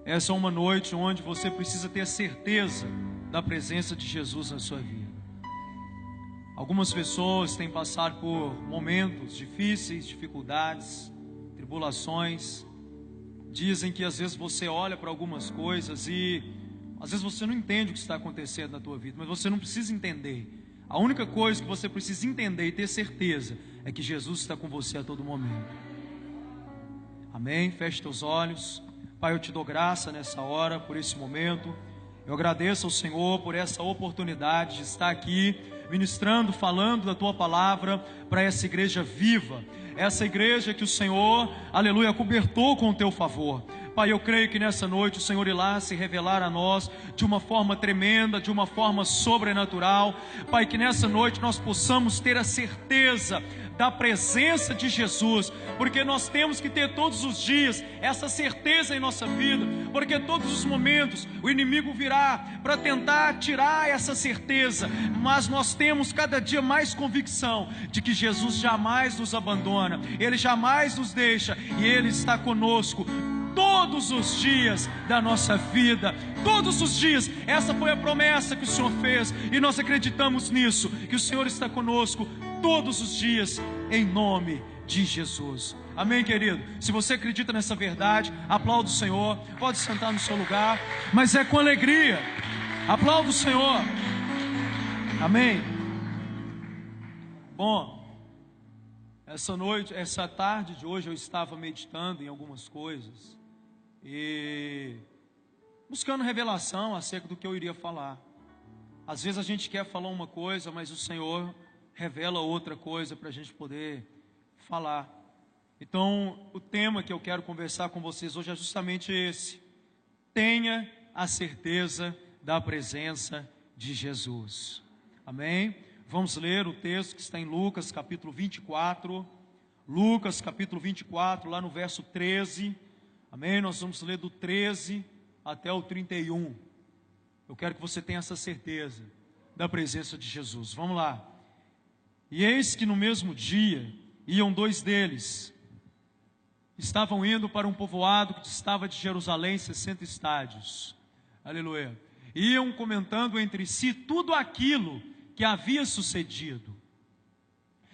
Essa é uma noite onde você precisa ter certeza da presença de Jesus na sua vida. Algumas pessoas têm passado por momentos difíceis, dificuldades, tribulações. Dizem que às vezes você olha para algumas coisas e às vezes você não entende o que está acontecendo na tua vida, mas você não precisa entender. A única coisa que você precisa entender e ter certeza é que Jesus está com você a todo momento. Amém? Feche teus olhos. Pai, eu te dou graça nessa hora, por esse momento. Eu agradeço ao Senhor por essa oportunidade de estar aqui, ministrando, falando da Tua palavra para essa igreja viva. Essa igreja que o Senhor, aleluia, cobertou com o Teu favor. Pai, eu creio que nessa noite o Senhor irá se revelar a nós de uma forma tremenda, de uma forma sobrenatural. Pai, que nessa noite nós possamos ter a certeza da presença de Jesus, porque nós temos que ter todos os dias essa certeza em nossa vida, porque todos os momentos o inimigo virá para tentar tirar essa certeza, mas nós temos cada dia mais convicção de que Jesus jamais nos abandona, Ele jamais nos deixa e Ele está conosco todos os dias da nossa vida, todos os dias. Essa foi a promessa que o Senhor fez e nós acreditamos nisso, que o Senhor está conosco todos os dias, em nome de Jesus. Amém, querido? Se você acredita nessa verdade, aplauda o Senhor. Pode sentar no seu lugar, mas é com alegria. Aplauda o Senhor. Amém. Bom, essa tarde de hoje eu estava meditando em algumas coisas e buscando revelação acerca do que eu iria falar. Às vezes a gente quer falar uma coisa, mas o Senhor revela outra coisa para a gente poder falar. Então, o tema que eu quero conversar com vocês hoje é justamente esse: tenha a certeza da presença de Jesus. Amém? Vamos ler o texto que está em Lucas capítulo 24. Lucas capítulo 24, lá no verso 13. Amém? Nós vamos ler do 13 até o 31. Eu quero que você tenha essa certeza da presença de Jesus. Vamos lá. E eis que no mesmo dia iam dois deles, estavam indo para um povoado que distava de Jerusalém 60 estádios. Aleluia. Iam comentando entre si tudo aquilo que havia sucedido.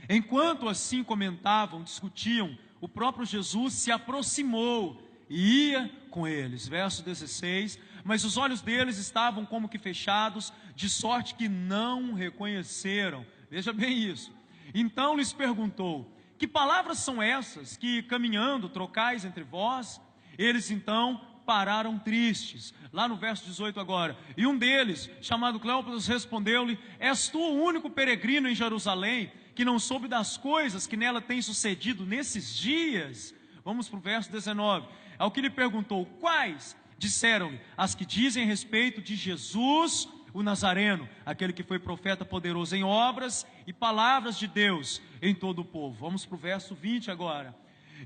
Enquanto assim comentavam, discutiam, o próprio Jesus se aproximou e ia com eles. Verso 16. Mas os olhos deles estavam como que fechados, de sorte que não reconheceram. Veja bem isso. Então lhes perguntou: que palavras são essas que caminhando trocais entre vós? Eles então pararam tristes. Lá no verso 18 agora. E um deles, chamado Cleopas, respondeu-lhe: és tu o único peregrino em Jerusalém que não soube das coisas que nela têm sucedido nesses dias? Vamos para o verso 19. Ao que lhe perguntou: quais? Disseram-lhe: as que dizem a respeito de Jesus o Nazareno, aquele que foi profeta poderoso em obras e palavras de Deus em todo o povo. Vamos para o verso 20 agora.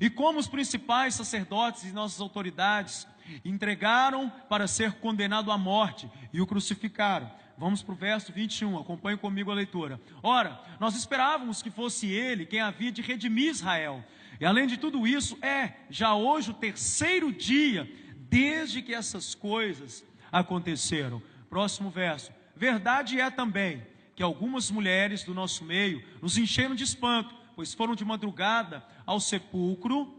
E como os principais sacerdotes e nossas autoridades entregaram para ser condenado à morte e o crucificaram. Vamos para o verso 21, acompanhe comigo a leitura. Ora, nós esperávamos que fosse ele quem havia de redimir Israel. E além de tudo isso, já hoje o terceiro dia desde que essas coisas aconteceram. Próximo verso. Verdade é também que algumas mulheres do nosso meio nos encheram de espanto, pois foram de madrugada ao sepulcro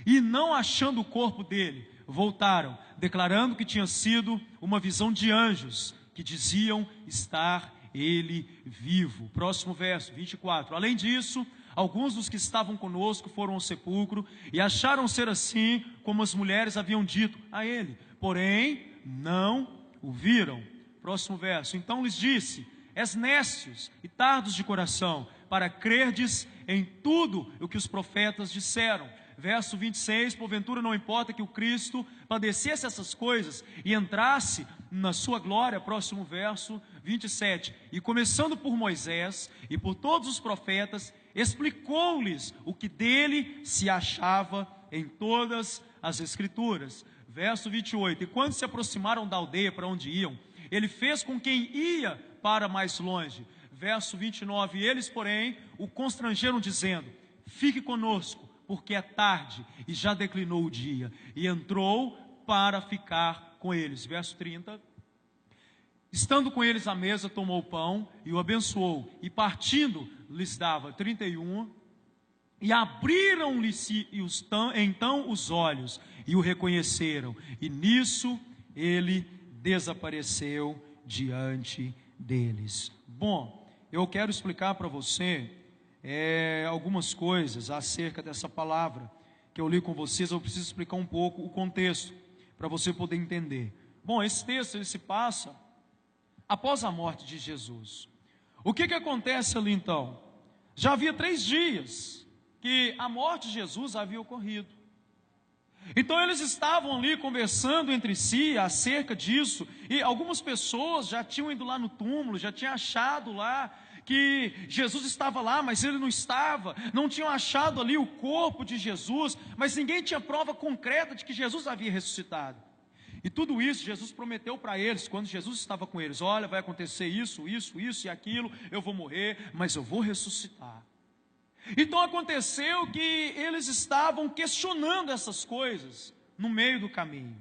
e, não achando o corpo dele, voltaram, declarando que tinha sido uma visão de anjos, que diziam estar ele vivo. Próximo verso, 24. Além disso, alguns dos que estavam conosco foram ao sepulcro e acharam ser assim como as mulheres haviam dito a ele, porém não o viram. Próximo verso. Então lhes disse: és nécios e tardos de coração para crerdes em tudo o que os profetas disseram. Verso 26. Porventura não importa que o Cristo padecesse essas coisas e entrasse na sua glória. Próximo verso 27. E começando por Moisés e por todos os profetas, explicou-lhes o que dele se achava em todas as escrituras. Verso 28. E quando se aproximaram da aldeia para onde iam, ele fez com quem ia para mais longe. Verso 29. Eles, porém, o constrangeram dizendo: fique conosco, porque é tarde e já declinou o dia. E entrou para ficar com eles. Verso 30. Estando com eles à mesa, tomou o pão e o abençoou, e partindo, lhes dava. 31. E abriram-lhe então os olhos, e o reconheceram, e nisso ele desapareceu diante deles. Bom, eu quero explicar para você algumas coisas acerca dessa palavra que eu li com vocês. Eu preciso explicar um pouco o contexto, para você poder entender. Bom, esse texto ele se passa após a morte de Jesus. O que acontece ali então? Já havia 3 dias que a morte de Jesus havia ocorrido. Então eles estavam ali conversando entre si acerca disso, e algumas pessoas já tinham ido lá no túmulo, já tinham achado lá que Jesus estava lá, mas ele não estava, não tinham achado ali o corpo de Jesus, mas ninguém tinha prova concreta de que Jesus havia ressuscitado. E tudo isso Jesus prometeu para eles, quando Jesus estava com eles: olha, vai acontecer isso, isso, isso e aquilo, eu vou morrer, mas eu vou ressuscitar. Então aconteceu que eles estavam questionando essas coisas no meio do caminho.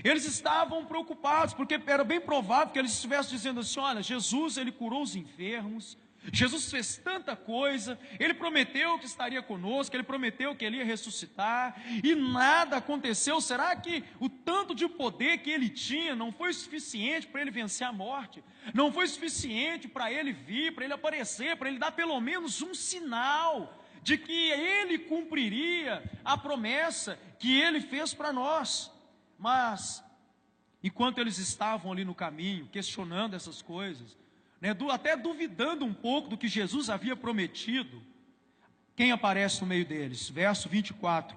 Eles estavam preocupados, porque era bem provável que eles estivessem dizendo assim: olha, Jesus, ele curou os enfermos, Jesus fez tanta coisa, ele prometeu que estaria conosco, ele prometeu que ele ia ressuscitar, e nada aconteceu. Será que o tanto de poder que ele tinha não foi suficiente para ele vencer a morte? Não foi suficiente para ele vir, para ele aparecer, para ele dar pelo menos um sinal de que ele cumpriria a promessa que ele fez para nós? Mas, enquanto eles estavam ali no caminho, questionando essas coisas, até duvidando um pouco do que Jesus havia prometido, quem aparece no meio deles? Verso 24,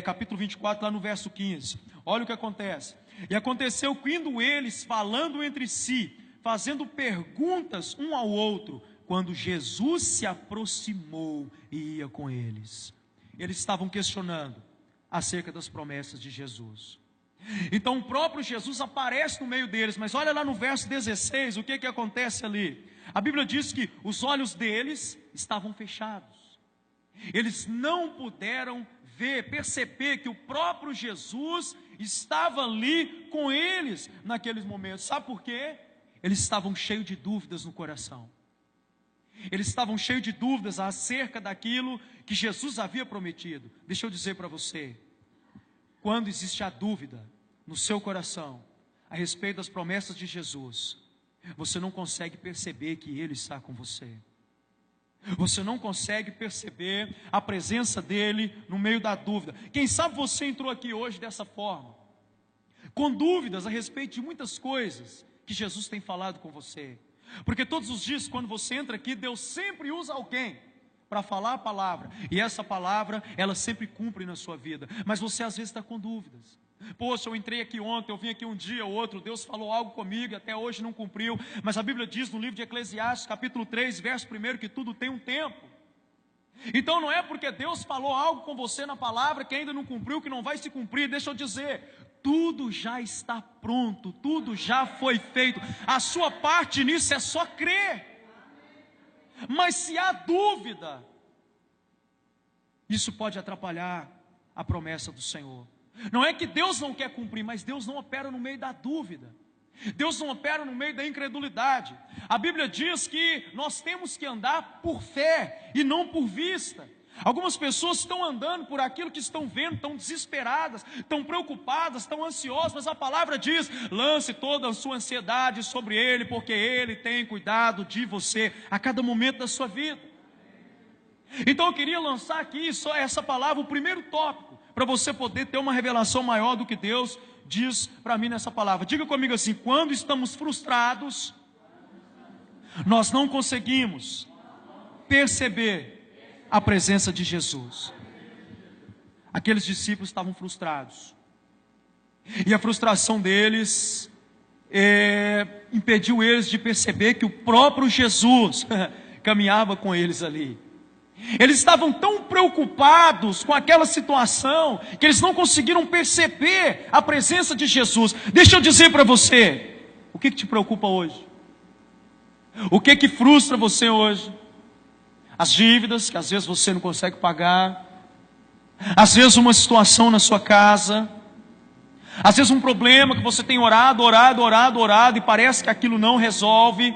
capítulo 24, lá no verso 15. Olha o que acontece. E aconteceu que, indo eles falando entre si, fazendo perguntas um ao outro, quando Jesus se aproximou e ia com eles. Eles estavam questionando acerca das promessas de Jesus. Então o próprio Jesus aparece no meio deles, mas olha lá no verso 16, o que acontece ali? A Bíblia diz que os olhos deles estavam fechados. Eles não puderam perceber que o próprio Jesus estava ali com eles naqueles momentos. Sabe por quê? Eles estavam cheios de dúvidas no coração. Eles estavam cheios de dúvidas acerca daquilo que Jesus havia prometido. Deixa eu dizer para você, quando existe a dúvida no seu coração a respeito das promessas de Jesus, você não consegue perceber que Ele está com você. Você não consegue perceber a presença dEle no meio da dúvida. Quem sabe você entrou aqui hoje dessa forma, com dúvidas a respeito de muitas coisas que Jesus tem falado com você. Porque todos os dias, quando você entra aqui, Deus sempre usa alguém para falar a palavra, e essa palavra, ela sempre cumpre na sua vida, mas você às vezes está com dúvidas. Poxa, eu entrei aqui ontem, eu vim aqui um dia ou outro, Deus falou algo comigo e até hoje não cumpriu. Mas a Bíblia diz no livro de Eclesiastes, capítulo 3, verso 1, que tudo tem um tempo. Então não é porque Deus falou algo com você na palavra que ainda não cumpriu, que não vai se cumprir. Deixa eu dizer, tudo já está pronto, tudo já foi feito. A sua parte nisso é só crer. Mas se há dúvida, isso pode atrapalhar a promessa do Senhor. Não é que Deus não quer cumprir, mas Deus não opera no meio da dúvida. Deus não opera no meio da incredulidade. A Bíblia diz que nós temos que andar por fé e não por vista. Algumas pessoas estão andando por aquilo que estão vendo, estão desesperadas, estão preocupadas, estão ansiosas, mas a palavra diz: lance toda a sua ansiedade sobre Ele, porque Ele tem cuidado de você a cada momento da sua vida. Então eu queria lançar aqui só essa palavra, o primeiro tópico, para você poder ter uma revelação maior do que Deus diz para mim nessa palavra. Diga comigo assim: quando estamos frustrados, nós não conseguimos perceber a presença de Jesus. Aqueles discípulos estavam frustrados, e a frustração deles impediu eles de perceber que o próprio Jesus caminhava com eles ali. Eles estavam tão preocupados com aquela situação que eles não conseguiram perceber a presença de Jesus. Deixa eu dizer para você, o que te preocupa hoje? O que frustra você hoje? As dívidas que às vezes você não consegue pagar, às vezes uma situação na sua casa, Às vezes um problema que você tem orado e parece que aquilo não resolve.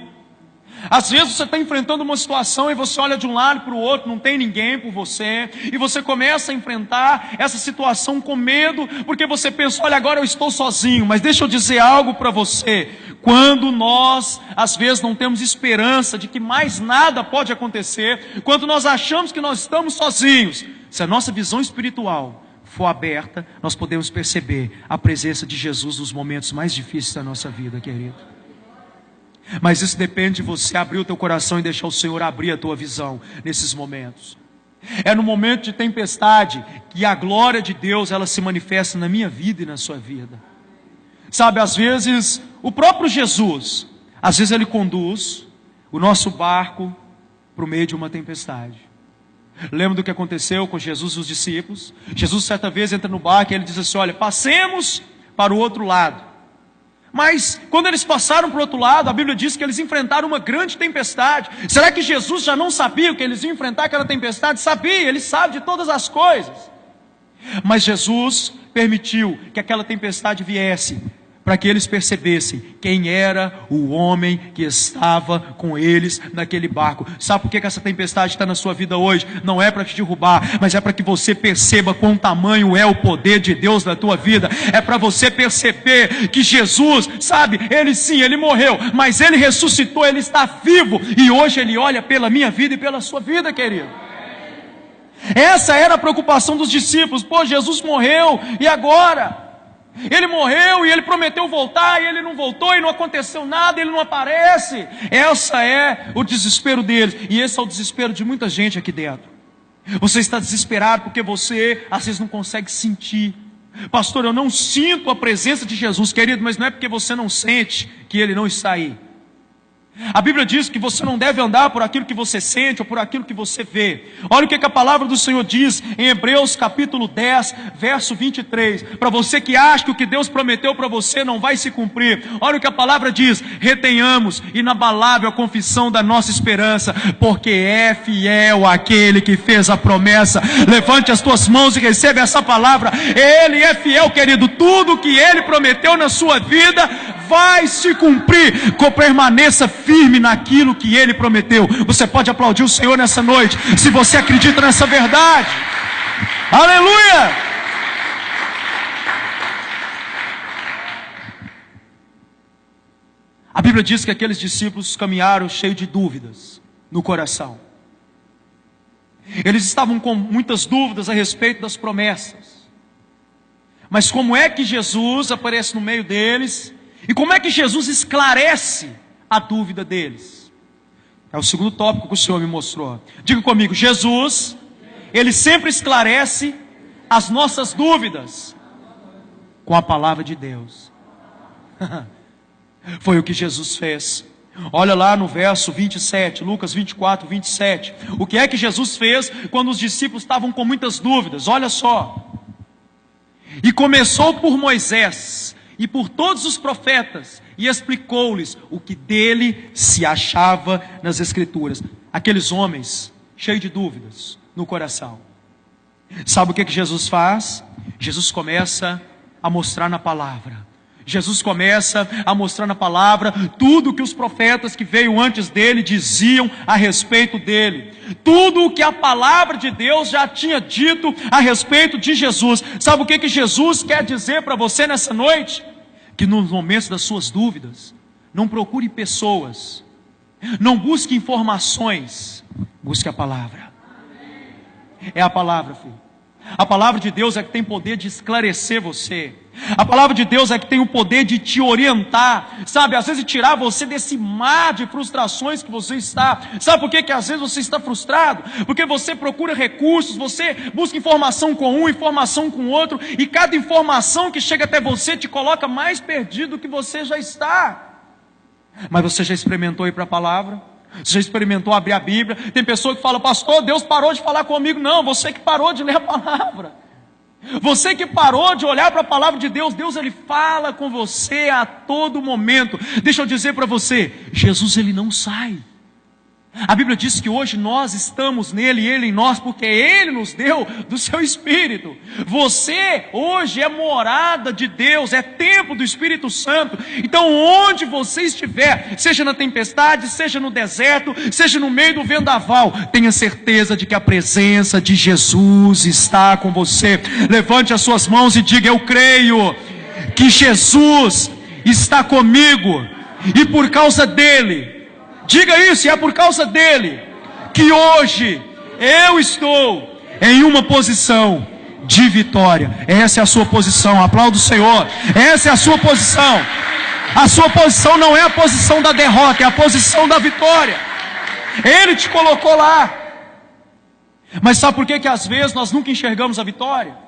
Às vezes você está enfrentando uma situação e você olha de um lado para o outro, não tem ninguém por você, e você começa a enfrentar essa situação com medo, porque você pensa, olha, agora eu estou sozinho. Mas deixa eu dizer algo para você: quando nós, às vezes, não temos esperança de que mais nada pode acontecer, quando nós achamos que nós estamos sozinhos, se a nossa visão espiritual for aberta, nós podemos perceber a presença de Jesus nos momentos mais difíceis da nossa vida, querido. Mas isso depende de você abrir o teu coração e deixar o Senhor abrir a tua visão nesses momentos. É no momento de tempestade que a glória de Deus, ela se manifesta na minha vida e na sua vida. Sabe, às vezes, o próprio Jesus, às vezes ele conduz o nosso barco para o meio de uma tempestade. Lembra do que aconteceu com Jesus e os discípulos? Jesus certa vez entra no barco e ele diz assim, olha, passemos para o outro lado. Mas quando eles passaram para o outro lado, a Bíblia diz que eles enfrentaram uma grande tempestade. Será que Jesus já não sabia que eles iam enfrentar aquela tempestade? Sabia, ele sabe de todas as coisas. Mas Jesus permitiu que aquela tempestade viesse, para que eles percebessem quem era o homem que estava com eles naquele barco. Sabe por que essa tempestade está na sua vida hoje? Não é para te derrubar, mas é para que você perceba quão tamanho é o poder de Deus na tua vida. É para você perceber que Jesus, sabe, ele sim, ele morreu, mas ele ressuscitou, ele está vivo, e hoje ele olha pela minha vida e pela sua vida, querido. Essa era a preocupação dos discípulos. Pô, Jesus morreu, e agora? Ele morreu e ele prometeu voltar e ele não voltou e não aconteceu nada, ele não aparece. Essa é o desespero deles, e esse é o desespero de muita gente aqui dentro. Você está desesperado porque você às vezes não consegue sentir. Pastor, eu não sinto a presença de Jesus, querido, mas não é porque você não sente que ele não está aí. A Bíblia diz que você não deve andar por aquilo que você sente ou por aquilo que você vê. Olha o que a palavra do Senhor diz em Hebreus capítulo 10, verso 23. Para você que acha que o que Deus prometeu para você não vai se cumprir, olha o que a palavra diz: retenhamos inabalável a confissão da nossa esperança, porque é fiel aquele que fez a promessa. Levante as tuas mãos e receba essa palavra. Ele é fiel, querido. Tudo que ele prometeu na sua vida vai se cumprir. Permaneça firme naquilo que ele prometeu. Você pode aplaudir o Senhor nessa noite, se você acredita nessa verdade. Aleluia! A Bíblia diz que aqueles discípulos caminharam cheios de dúvidas no coração. Eles estavam com muitas dúvidas a respeito das promessas. Mas como é que Jesus aparece no meio deles? E como é que Jesus esclarece a dúvida deles? É o segundo tópico que o Senhor me mostrou. Diga comigo: Jesus, ele sempre esclarece as nossas dúvidas com a palavra de Deus. Foi o que Jesus fez. Olha lá no verso 27, Lucas 24, 27. O que é que Jesus fez quando os discípulos estavam com muitas dúvidas? Olha só. E começou por Moisés e por todos os profetas, e explicou-lhes o que dele se achava nas Escrituras. Aqueles homens cheios de dúvidas no coração. Sabe o que Jesus faz? Jesus começa a mostrar na palavra. Jesus começa a mostrar na palavra tudo o que os profetas que veio antes dele diziam a respeito dele. Tudo o que a palavra de Deus já tinha dito a respeito de Jesus. Sabe o que Jesus quer dizer para você nessa noite? Que nos momentos das suas dúvidas, não procure pessoas, não busque informações, busque a palavra. É a palavra, filho. A palavra de Deus é que tem poder de esclarecer você. A palavra de Deus é que tem o poder de te orientar, sabe, às vezes tirar você desse mar de frustrações que você está. Sabe por que às vezes você está frustrado? Porque você procura recursos, você busca informação com um, informação com outro, e cada informação que chega até você te coloca mais perdido do que você já está. Mas você já experimentou ir para a palavra? Você já experimentou abrir a Bíblia? Tem pessoa que fala: pastor, Deus parou de falar comigo. Não, você que parou de ler a palavra. Você que parou de olhar para a palavra de Deus. Deus, ele fala com você a todo momento. Deixa eu dizer para você, Jesus, ele não sai. A Bíblia diz que hoje nós estamos nele e ele em nós, porque ele nos deu do seu Espírito. Você hoje é morada de Deus, é templo do Espírito Santo. Então onde você estiver, seja na tempestade, seja no deserto, seja no meio do vendaval, tenha certeza de que a presença de Jesus está com você. Levante as suas mãos e diga: eu creio que Jesus está comigo, e por causa dele, diga isso, e é por causa dele que hoje eu estou em uma posição de vitória. Essa é a sua posição, aplauda o Senhor. Essa é a sua posição. A sua posição não é a posição da derrota, é a posição da vitória. Ele te colocou lá. Mas sabe por que às vezes nós nunca enxergamos a vitória?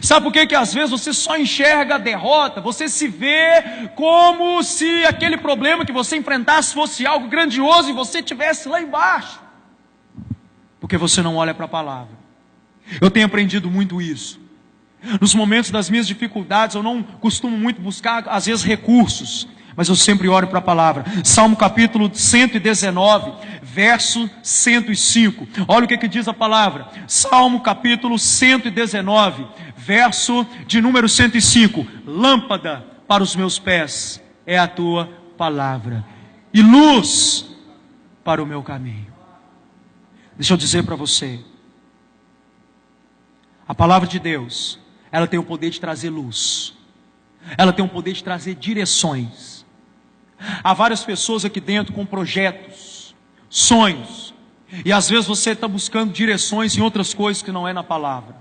Sabe por que às vezes você só enxerga a derrota? Você se vê como se aquele problema que você enfrentasse fosse algo grandioso e você estivesse lá embaixo. Porque você não olha para a palavra. Eu tenho aprendido muito isso. Nos momentos das minhas dificuldades, eu não costumo muito buscar, às vezes, recursos, mas eu sempre olho para a palavra. Salmo capítulo 119, verso 105. Olha o que diz a palavra. Salmo capítulo 119, verso de número 105. Lâmpada para os meus pés é a tua palavra, e luz para o meu caminho. Deixa eu dizer para você, a palavra de Deus, ela tem o poder de trazer luz, ela tem o poder de trazer direções. Há várias pessoas aqui dentro com projetos, sonhos, e às vezes você está buscando direções em outras coisas que não é na palavra.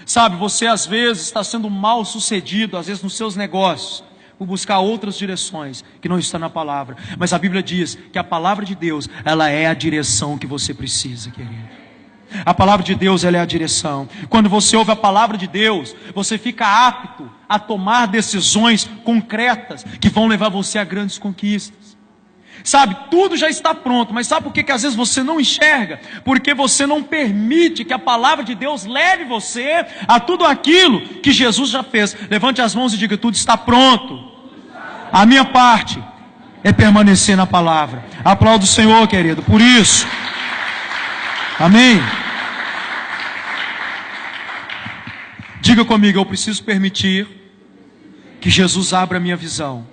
Sabe, você às vezes está sendo mal sucedido, às vezes nos seus negócios, por buscar outras direções que não está na palavra. Mas a Bíblia diz que a palavra de Deus, ela é a direção que você precisa, querido. A palavra de Deus, ela é a direção. Quando você ouve a palavra de Deus, você fica apto a tomar decisões concretas que vão levar você a grandes conquistas. Sabe, tudo já está pronto, mas sabe por que às vezes você não enxerga? Porque você não permite que a palavra de Deus leve você a tudo aquilo que Jesus já fez. Levante as mãos e diga: tudo está pronto. A minha parte é permanecer na palavra. Aplauda o Senhor, querido, por isso. Amém? Diga comigo: eu preciso permitir que Jesus abra a minha visão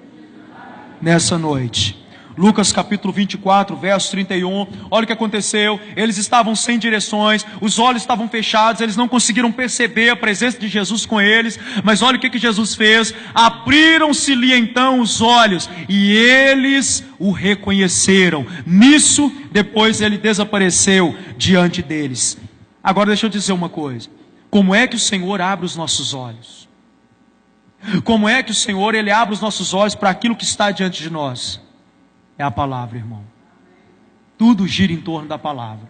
nessa noite. Lucas capítulo 24, verso 31, olha o que aconteceu. Eles estavam sem direções, os olhos estavam fechados, eles não conseguiram perceber a presença de Jesus com eles. Mas olha o que Jesus fez: abriram-se-lhe então os olhos, e eles o reconheceram. Nisso, depois ele desapareceu diante deles. Agora deixa eu dizer uma coisa: como é que o Senhor abre os nossos olhos? Como é que o Senhor, Ele abre os nossos olhos para aquilo que está diante de nós? É a palavra, irmão. Tudo gira em torno da palavra.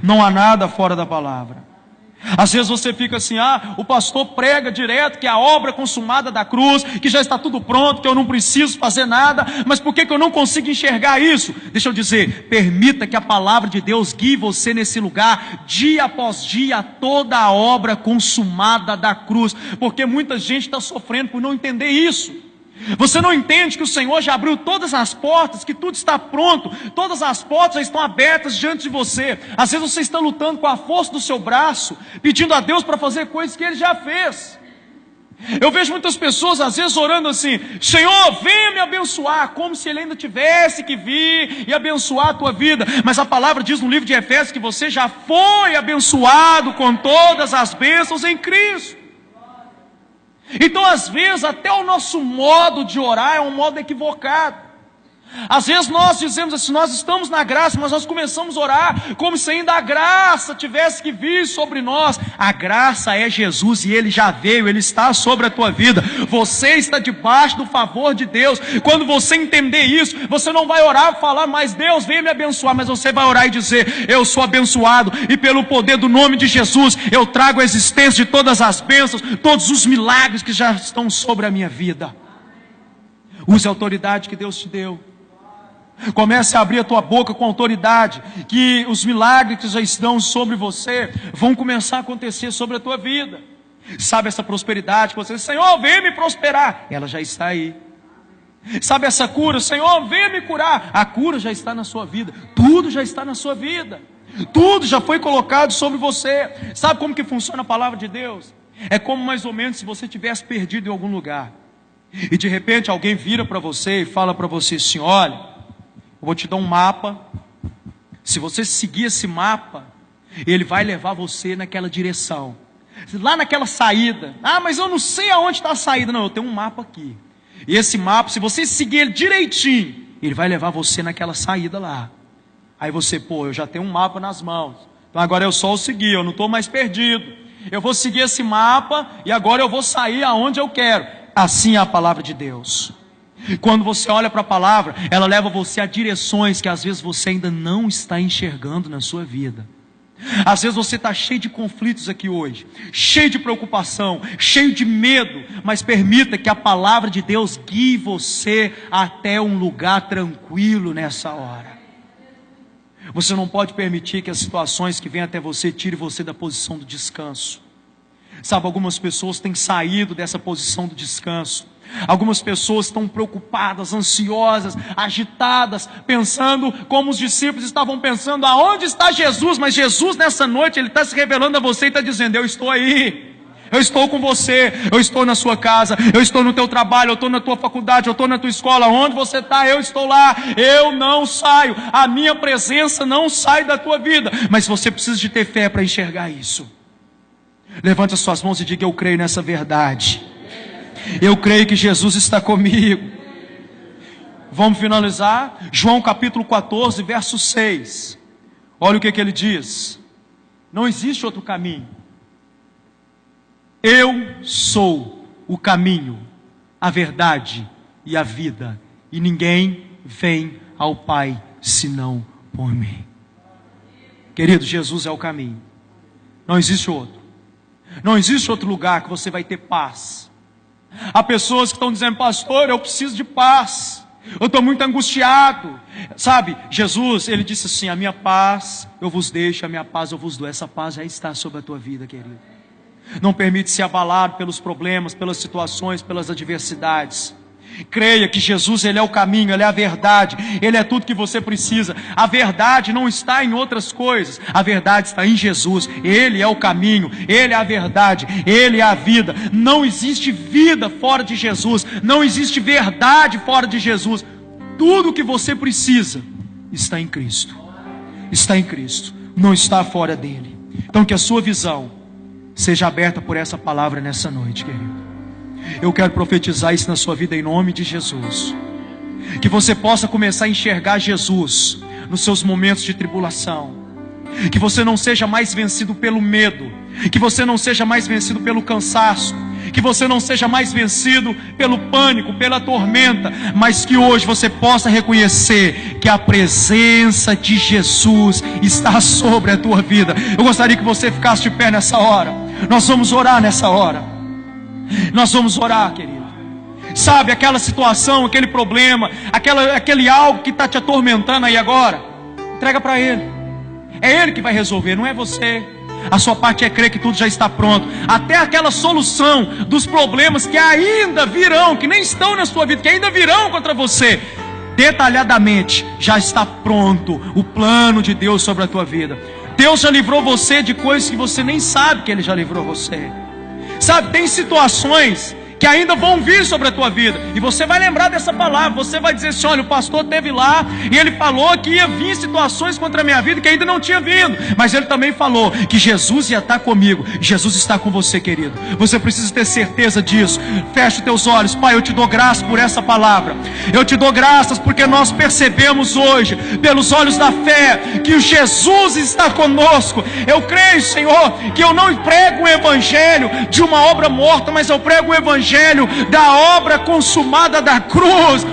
Não há nada fora da palavra. Às vezes você fica assim: o pastor prega direto que a obra consumada da cruz, que já está tudo pronto, que eu não preciso fazer nada. Mas por que eu não consigo enxergar isso? Deixa eu dizer, permita que a palavra de Deus guie você nesse lugar, dia após dia, toda a obra consumada da cruz. Porque muita gente está sofrendo por não entender isso. Você não entende que o Senhor já abriu todas as portas, que tudo está pronto, todas as portas já estão abertas diante de você. Às vezes você está lutando com a força do seu braço, pedindo a Deus para fazer coisas que Ele já fez. Eu vejo muitas pessoas às vezes orando assim: Senhor, venha me abençoar, como se Ele ainda tivesse que vir e abençoar a tua vida. Mas a palavra diz no livro de Efésios que você já foi abençoado com todas as bênçãos em Cristo. Então às vezes até o nosso modo de orar é um modo equivocado. Às vezes nós dizemos assim: nós estamos na graça, mas nós começamos a orar como se ainda a graça tivesse que vir sobre nós. A graça é Jesus e Ele já veio, Ele está sobre a tua vida. Você está debaixo do favor de Deus. Quando você entender isso, você não vai orar e falar: mas Deus venha me abençoar. Mas você vai orar e dizer: eu sou abençoado, e pelo poder do nome de Jesus, eu trago a existência de todas as bênçãos, todos os milagres que já estão sobre a minha vida. Use a autoridade que Deus te deu. Comece a abrir a tua boca com autoridade, que os milagres que já estão sobre você vão começar a acontecer sobre a tua vida. Sabe essa prosperidade que você diz: Senhor, vem me prosperar? Ela já está aí. Sabe essa cura? Senhor, venha me curar. A cura já está na sua vida. Tudo já está na sua vida. Tudo já foi colocado sobre você. Sabe como que funciona a palavra de Deus? É como mais ou menos se você tivesse perdido em algum lugar. E de repente alguém vira para você e fala para você assim: olha, eu vou te dar um mapa. Se você seguir esse mapa, ele vai levar você naquela direção, lá naquela saída. Ah, mas eu não sei aonde está a saída. Não, eu tenho um mapa aqui. E esse mapa, se você seguir ele direitinho, ele vai levar você naquela saída lá. Aí você, pô, eu já tenho um mapa nas mãos, então agora eu só o seguir, eu não estou mais perdido. Eu vou seguir esse mapa e agora eu vou sair aonde eu quero. Assim é a palavra de Deus. Quando você olha para a palavra, ela leva você a direções que às vezes você ainda não está enxergando na sua vida. Às vezes você está cheio de conflitos aqui hoje, cheio de preocupação, cheio de medo, mas permita que a palavra de Deus guie você até um lugar tranquilo nessa hora. Você não pode permitir que as situações que vêm até você tirem você da posição do descanso. Sabe, algumas pessoas têm saído dessa posição do descanso. Algumas pessoas estão preocupadas, ansiosas, agitadas, pensando como os discípulos estavam pensando: aonde está Jesus? Mas Jesus nessa noite, Ele está se revelando a você e está dizendo: eu estou aí, eu estou com você, eu estou na sua casa, eu estou no teu trabalho, eu estou na tua faculdade, eu estou na tua escola. Onde você está, eu estou lá, eu não saio, a minha presença não sai da tua vida. Mas você precisa de ter fé para enxergar isso. Levante as suas mãos e diga: eu creio nessa verdade. Eu creio que Jesus está comigo. Vamos finalizar? João capítulo 14, verso 6. Olha o que ele diz: não existe outro caminho. Eu sou o caminho, a verdade e a vida, e ninguém vem ao Pai senão por mim. Querido, Jesus é o caminho. Não existe outro. Não existe outro lugar que você vai ter paz. Há pessoas que estão dizendo: pastor, eu preciso de paz, eu estou muito angustiado. Sabe, Jesus, Ele disse assim: a minha paz eu vos deixo, a minha paz eu vos dou. Essa paz já está sobre a tua vida, querido. Não permite ser abalado pelos problemas, pelas situações, pelas adversidades. Creia que Jesus, Ele é o caminho, Ele é a verdade, Ele é tudo que você precisa. A verdade não está em outras coisas, a verdade está em Jesus. Ele é o caminho, Ele é a verdade, Ele é a vida. Não existe vida fora de Jesus, não existe verdade fora de Jesus. Tudo o que você precisa está em Cristo. Está em Cristo, não está fora dele. Então que a sua visão seja aberta por essa palavra nessa noite, querido. Eu quero profetizar isso na sua vida em nome de Jesus. Que você possa começar a enxergar Jesus nos seus momentos de tribulação. Que você não seja mais vencido pelo medo. Que você não seja mais vencido pelo cansaço. Que você não seja mais vencido pelo pânico, pela tormenta. Mas que hoje você possa reconhecer que a presença de Jesus está sobre a tua vida. Eu gostaria que você ficasse de pé nessa hora. Nós vamos orar nessa hora. Nós vamos orar, querido. Sabe, aquela situação, aquele problema, aquele algo que está te atormentando aí agora, entrega para Ele. É Ele que vai resolver, não é você. A sua parte é crer que tudo já está pronto. Até aquela solução dos problemas que ainda virão, que nem estão na sua vida, que ainda virão contra você, detalhadamente já está pronto o plano de Deus sobre a tua vida. Deus já livrou você de coisas que você nem sabe que Ele já livrou você. Sabe, tem situações que ainda vão vir sobre a tua vida, e você vai lembrar dessa palavra. Você vai dizer assim: olha, o pastor esteve lá e ele falou que ia vir situações contra a minha vida que ainda não tinha vindo, mas ele também falou que Jesus ia estar comigo. Jesus está com você, querido. Você precisa ter certeza disso. Feche os teus olhos. Pai, eu te dou graças por essa palavra. Eu te dou graças porque nós percebemos hoje, pelos olhos da fé, que o Jesus está conosco. Eu creio, Senhor, que eu não prego o evangelho de uma obra morta, mas eu prego o evangelho da obra consumada da cruz,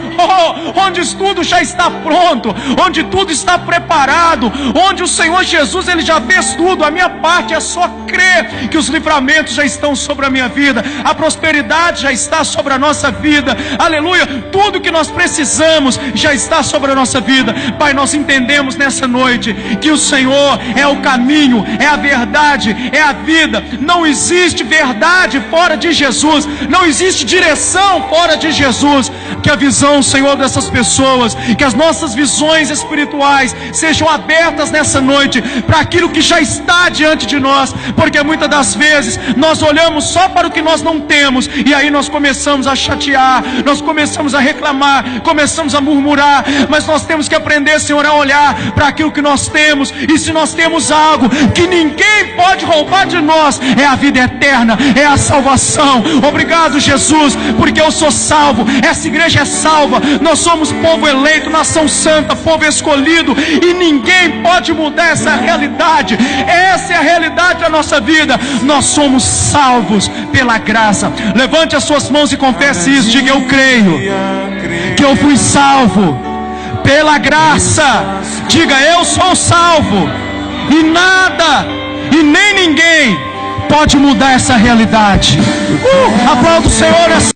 onde tudo já está pronto, onde tudo está preparado, onde o Senhor Jesus, Ele já fez tudo. A minha parte é só crer que os livramentos já estão sobre a minha vida, a prosperidade já está sobre a nossa vida, aleluia, tudo que nós precisamos já está sobre a nossa vida. Pai, nós entendemos nessa noite que o Senhor é o caminho, é a verdade, é a vida. Não existe verdade fora de Jesus, não não existe direção fora de Jesus. Que a visão, Senhor, dessas pessoas, que as nossas visões espirituais sejam abertas nessa noite para aquilo que já está diante de nós, porque muitas das vezes nós olhamos só para o que nós não temos, e aí nós começamos a chatear, nós começamos a reclamar, começamos a murmurar. Mas nós temos que aprender, Senhor, a olhar para aquilo que nós temos, e se nós temos algo que ninguém pode roubar de nós, é a vida eterna, é a salvação. Obrigado, Jesus, porque eu sou salvo, essa igreja é salva, nós somos povo eleito, nação santa, povo escolhido, e ninguém pode mudar essa realidade. Essa é a realidade da nossa vida. Nós somos salvos pela graça. Levante as suas mãos e confesse isso. Diga: eu creio que eu fui salvo pela graça. Diga: eu sou salvo, e nada e nem ninguém pode mudar essa realidade. Aplauda o Senhor nessa